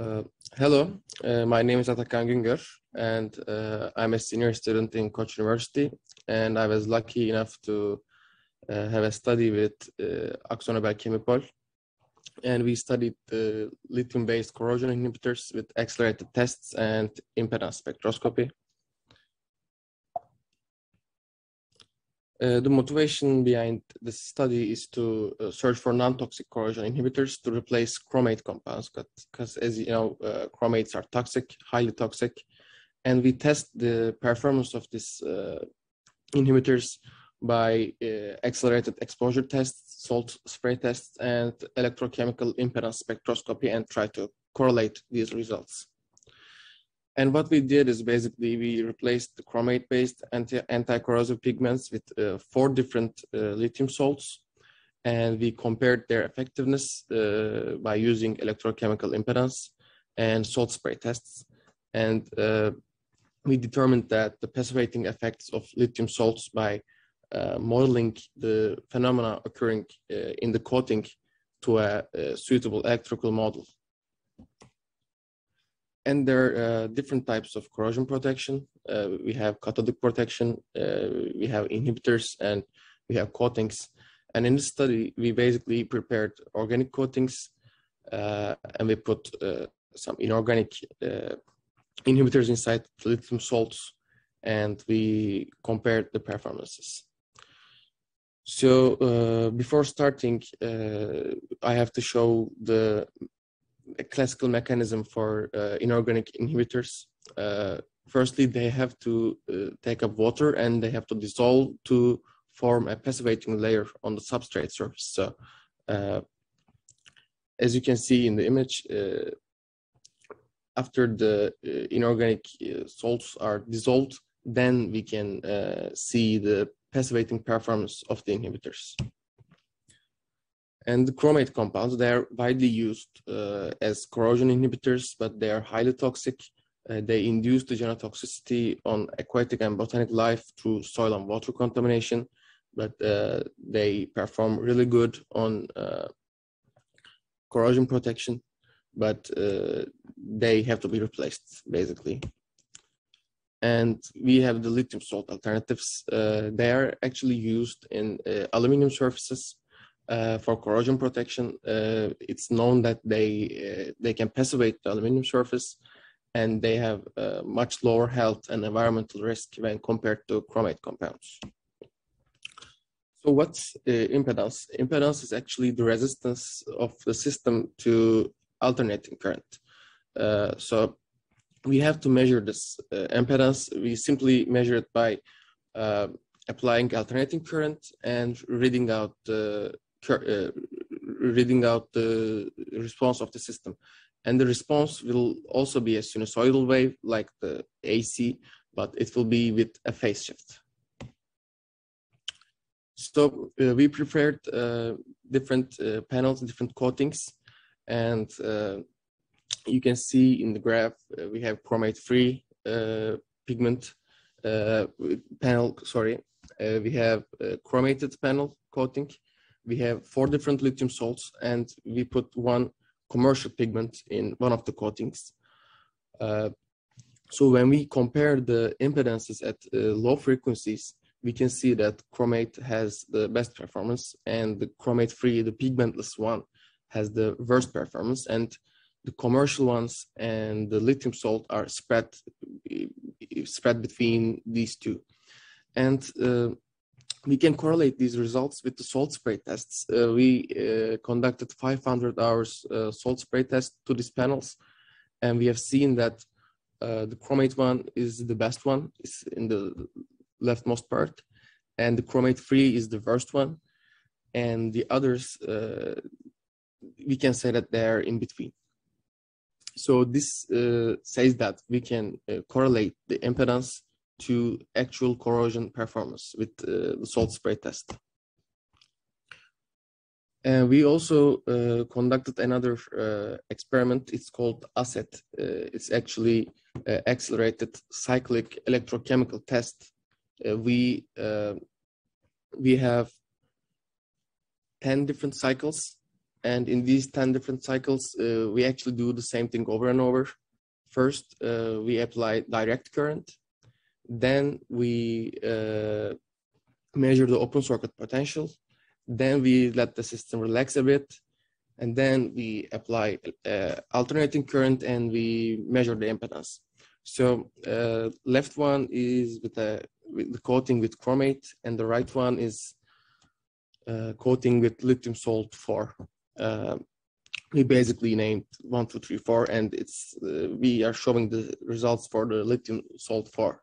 Uh, Hello, my name is Atakan Güngör, and I'm a senior student in Koç University, and I was lucky enough to have a study with Akzonobel Kemipol, and we studied lithium-based corrosion inhibitors with accelerated tests and impedance spectroscopy. The motivation behind this study is to search for non-toxic corrosion inhibitors to replace chromate compounds, because as you know, chromates are toxic, highly toxic, and we test the performance of these inhibitors by accelerated exposure tests, salt spray tests, and electrochemical impedance spectroscopy, and try to correlate these results. And what we did is basically we replaced the chromate-based anti-corrosive pigments with 4 different lithium salts, and we compared their effectiveness by using electrochemical impedance and salt spray tests. And we determined that the passivating effects of lithium salts by modeling the phenomena occurring in the coating to a suitable electrical model. And there are different types of corrosion protection. We have cathodic protection, we have inhibitors, and we have coatings. And in this study, we basically prepared organic coatings, and we put some inorganic inhibitors inside the lithium salts, and we compared the performances. So before starting, I have to show the classical mechanism for inorganic inhibitors. Firstly, they have to take up water and they have to dissolve to form a passivating layer on the substrate surface. So as you can see in the image, after the inorganic salts are dissolved, then we can see the passivating performance of the inhibitors. And the chromate compounds, they are widely used as corrosion inhibitors, but they are highly toxic. They induce the genotoxicity on aquatic and botanic life through soil and water contamination, but they perform really good on corrosion protection, but they have to be replaced, basically. And we have the lithium salt alternatives. They are actually used in aluminum surfaces. For corrosion protection, it's known that they can passivate the aluminum surface, and they have much lower health and environmental risk when compared to chromate compounds. So what's impedance? Impedance is actually the resistance of the system to alternating current. So we have to measure this impedance. We simply measure it by applying alternating current and reading out the response of the system. And the response will also be a sinusoidal wave like the AC, but it will be with a phase shift. So we prepared different panels, different coatings, and you can see in the graph we have chromate-free pigment panel, we have chromated panel coating. We have 4 different lithium salts, and we put 1 commercial pigment in one of the coatings. So when we compare the impedances at low frequencies, we can see that chromate has the best performance, and the chromate-free, the pigmentless one, has the worst performance, and the commercial ones and the lithium salt are spread between these two. And we can correlate these results with the salt spray tests. We conducted 500 hours salt spray test to these panels, and we have seen that the chromate one is the best one, is in the leftmost part, and the chromate-free is the worst one, and the others, we can say that they're in between. So this says that we can correlate the impedance to actual corrosion performance with the salt spray test. And we also conducted another experiment. It's called ACET. It's actually accelerated cyclic electrochemical test. We have 10 different cycles, And in these 10 different cycles, we actually do the same thing over and over. First, we apply direct current. Then we measure the open circuit potential. Then we let the system relax a bit. And then we apply alternating current and we measure the impedance. So left one is with the coating with chromate, and the right one is coating with lithium salt 4. We basically named 1, 2, 3, 4, and it's we are showing the results for the lithium salt 4.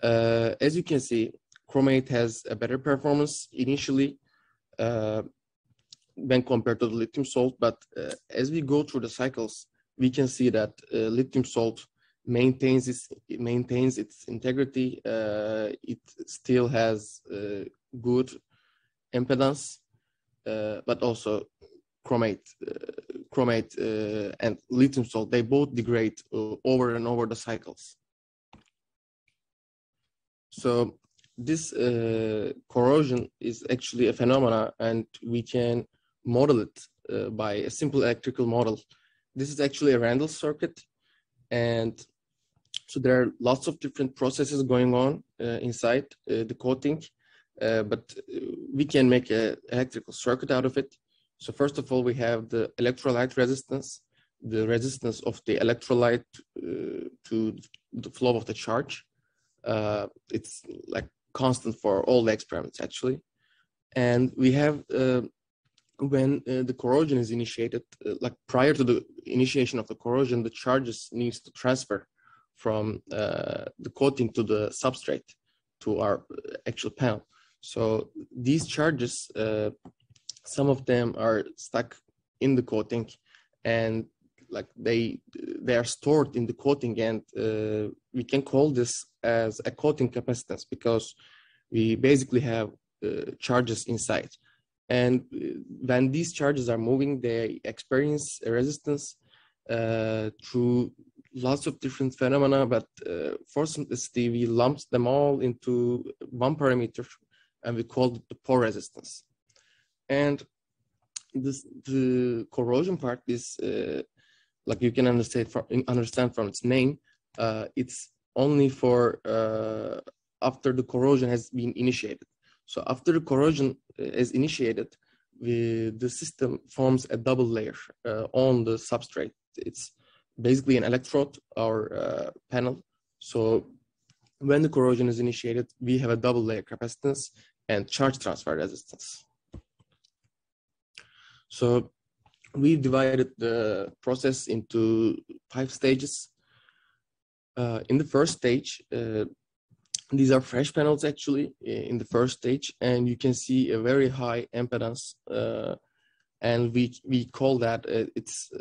As you can see, chromate has a better performance initially when compared to the lithium salt, but as we go through the cycles, we can see that lithium salt maintains its integrity. It still has good impedance, but also chromate and lithium salt, they both degrade over and over the cycles. So this corrosion is actually a phenomena, and we can model it by a simple electrical model. This is actually a Randall circuit, and so there are lots of different processes going on inside the coating, but we can make an electrical circuit out of it. So first of all, we have the electrolyte resistance, the resistance of the electrolyte to the flow of the charge. It's like constant for all the experiments actually. And we have, when the corrosion is initiated, like prior to the initiation of the corrosion, the charges needs to transfer from the coating to the substrate to our actual panel. So these charges, some of them are stuck in the coating, and like they are stored in the coating, and we can call this as a coating capacitance because we basically have charges inside. And when these charges are moving, they experience a resistance through lots of different phenomena, but for simplicity, we lumped them all into one parameter, and we called it the pore resistance. And the corrosion part is, like you can understand from its name, it's only for after the corrosion has been initiated. So after the corrosion is initiated, the system forms a double layer on the substrate. It's basically an electrode or panel. So when the corrosion is initiated, we have a double layer capacitance and charge transfer resistance. So we divided the process into 5 stages. In the first stage, these are fresh panels actually in the first stage, and you can see a very high impedance, and we call that it's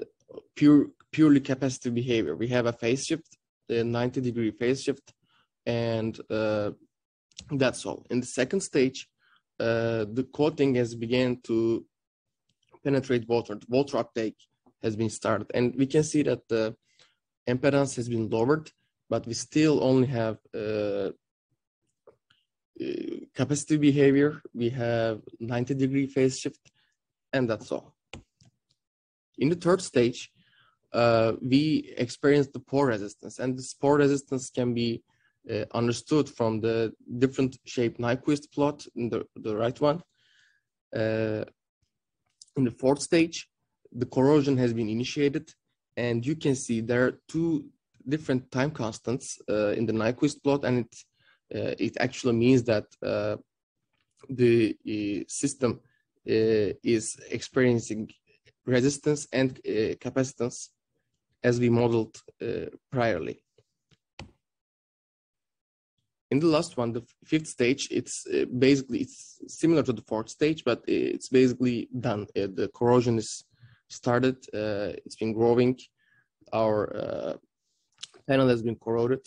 purely capacitive behavior. We have a phase shift, a 90-degree phase shift, and that's all. In the second stage, the coating has begun to penetrate water. The water uptake has been started, and we can see that the impedance has been lowered, but we still only have capacitive behavior. We have 90-degree phase shift, and that's all. In the third stage, we experience the pore resistance, and this pore resistance can be understood from the different shaped Nyquist plot in the right one. In the fourth stage, the corrosion has been initiated, and you can see there are 2 different time constants in the Nyquist plot, and it actually means that the system is experiencing resistance and capacitance as we modeled priorly. In the last one, the 5th stage, it's basically similar to the 4th stage, but it's basically done. The corrosion is started, it's been growing, our panel has been corroded,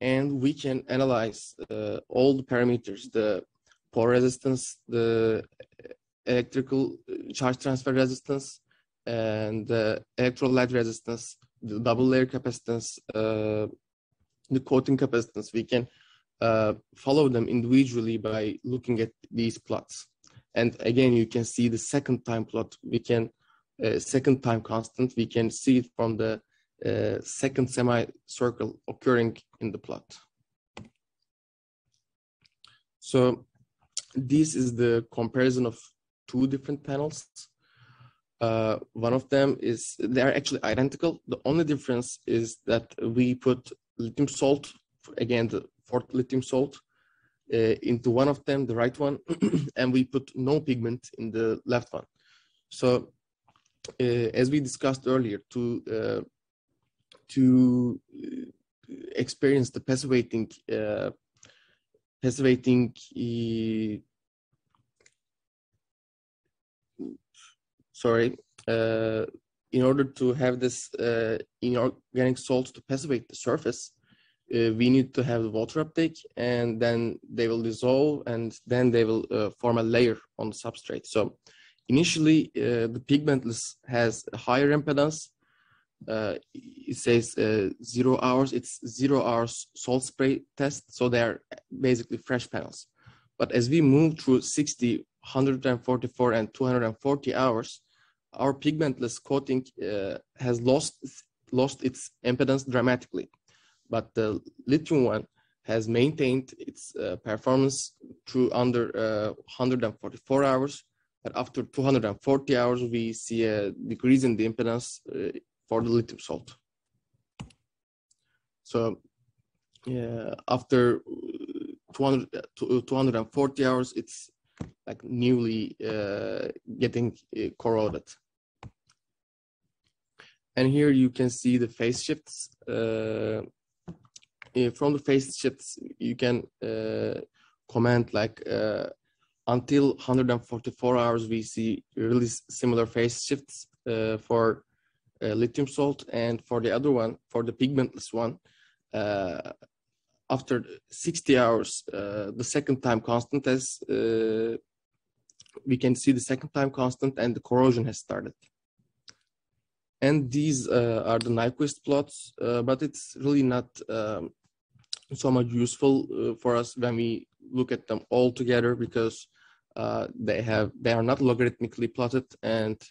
and we can analyze all the parameters, the pore resistance, the electrical charge transfer resistance, and the electrolyte resistance, the double layer capacitance, the coating capacitance. We can follow them individually by looking at these plots. And again, you can see the second time plot. We can second time constant, we can see it from the second semicircle occurring in the plot. So this is the comparison of two different panels. One of them is, they are actually identical. The only difference is that we put lithium salt, again, the fourth lithium salt, into one of them, the right one, and we put no pigment in the left one. So as we discussed earlier, to experience the passivating in order to have this inorganic salts to passivate the surface, we need to have the water uptake, and then they will dissolve, and then they will form a layer on the substrate. So initially, the pigmentless has a higher impedance. It says 0 hours. It's 0 hours salt spray test. So they are basically fresh panels. But as we move through 60, 144, and 240 hours, our pigmentless coating has lost its impedance dramatically. But the lithium one has maintained its performance through under 144 hours. But after 240 hours, we see a decrease in the impedance for the lithium salt. So after 240 hours, it's like newly getting corroded. And here you can see the phase shifts. From the phase shifts, you can comment like until 144 hours, we see really similar phase shifts for lithium salt, and for the other one, for the pigmentless one, after 60 hours, the second time constant has, we can see the second time constant, and the corrosion has started. And these are the Nyquist plots, but it's really not so much useful for us when we look at them all together, because they are not logarithmically plotted, and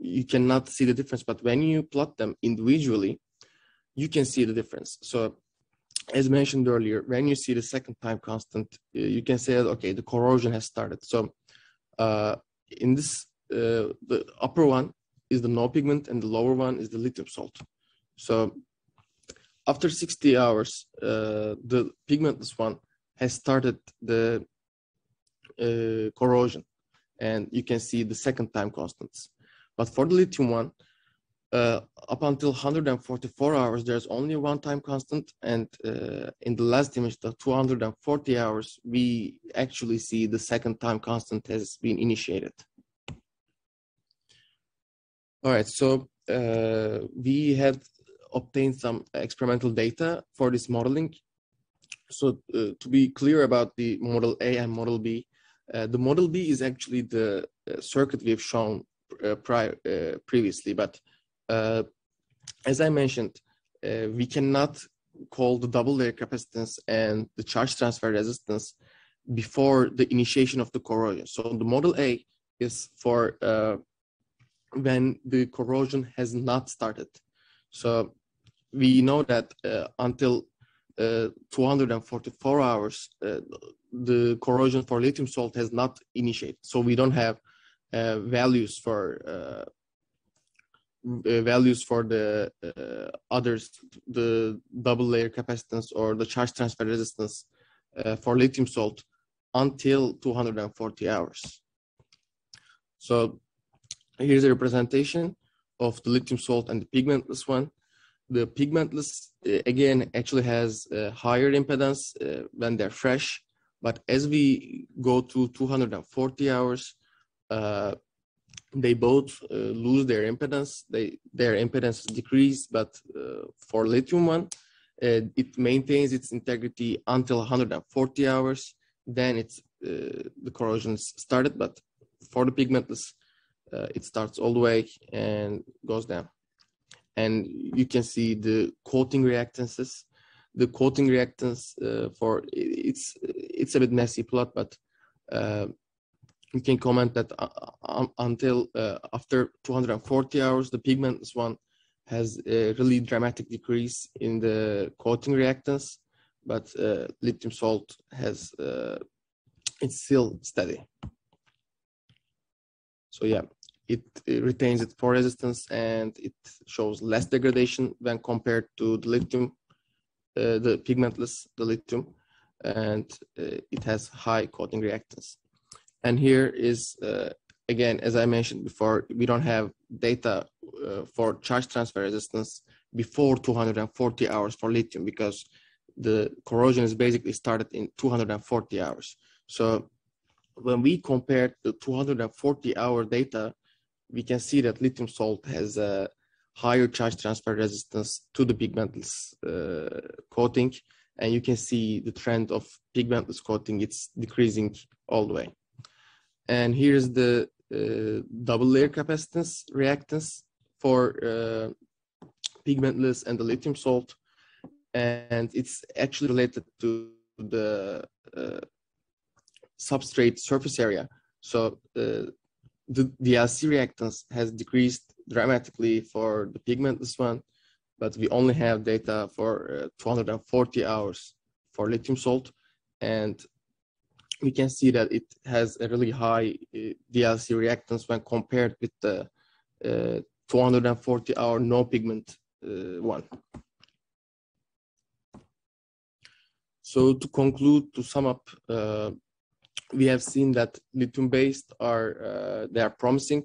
you cannot see the difference. But when you plot them individually, you can see the difference. So as mentioned earlier, when you see the second time constant, you can say, okay, the corrosion has started. So in this, the upper one is the no pigment, and the lower one is the lithium salt. So after 60 hours, the pigmentless one has started the corrosion, and you can see the second time constants. But for the lithium one, up until 144 hours, there's only one time constant, and in the last image, the 240 hours, we actually see the second time constant has been initiated. All right, so we had obtained some experimental data for this modeling. So to be clear about the model A and model B, the model B is actually the circuit we've shown previously, but as I mentioned, we cannot call the double layer capacitance and the charge transfer resistance before the initiation of the corrosion. So the model A is for when the corrosion has not started. So we know that until 244 hours, the corrosion for lithium salt has not initiated. So we don't have values for the others, the double layer capacitance or the charge transfer resistance for lithium salt until 240 hours. So here's a representation of the lithium salt and the pigmentless one. The pigmentless, again, actually has a higher impedance when they're fresh, but as we go to 240 hours, they both lose their impedance. Their impedance decrease, but for lithium one, it maintains its integrity until 140 hours. Then it's the corrosion started, but for the pigmentless, it starts all the way and goes down. And you can see the coating reactances. The coating reactance for it's a bit messy plot, but we can comment that until after 240 hours, the pigmentless one has a really dramatic decrease in the coating reactance, but lithium salt has it's still steady. So yeah, it retains its pore resistance and it shows less degradation when compared to the lithium, the pigmentless, the lithium, and it has high coating reactance. And here is, again, as I mentioned before, we don't have data for charge transfer resistance before 240 hours for lithium because the corrosion is basically started in 240 hours. So when we compare the 240-hour data, we can see that lithium salt has a higher charge transfer resistance to the pigmentless coating. And you can see the trend of pigmentless coating, it's decreasing all the way. And here's the double layer capacitance reactance for pigmentless and the lithium salt. And it's actually related to the substrate surface area. So the DLC reactance has decreased dramatically for the pigmentless one, but we only have data for 240 hours for lithium salt. And we can see that it has a really high DLC reactance when compared with the 240-hour no pigment one. So to conclude, to sum up, we have seen that lithium-based they are promising.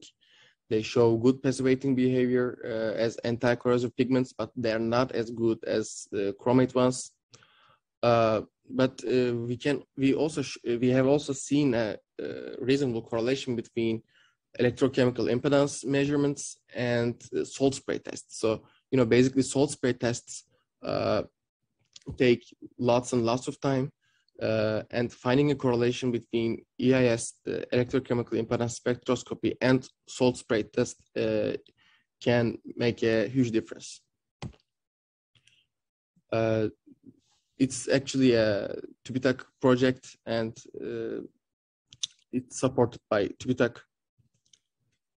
They show good passivating behavior as anti-corrosive pigments, but they are not as good as the chromate ones. But we have also seen a reasonable correlation between electrochemical impedance measurements and salt spray tests. So, you know, basically salt spray tests take lots and lots of time, and finding a correlation between EIS, the electrochemical impedance spectroscopy, and salt spray test can make a huge difference. It's actually a TÜBİTAK project, and it's supported by TÜBİTAK.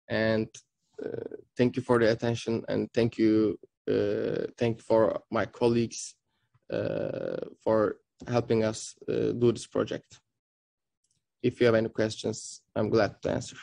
And thank you for the attention, and thank you for my colleagues for helping us do this project. If you have any questions, I'm glad to answer.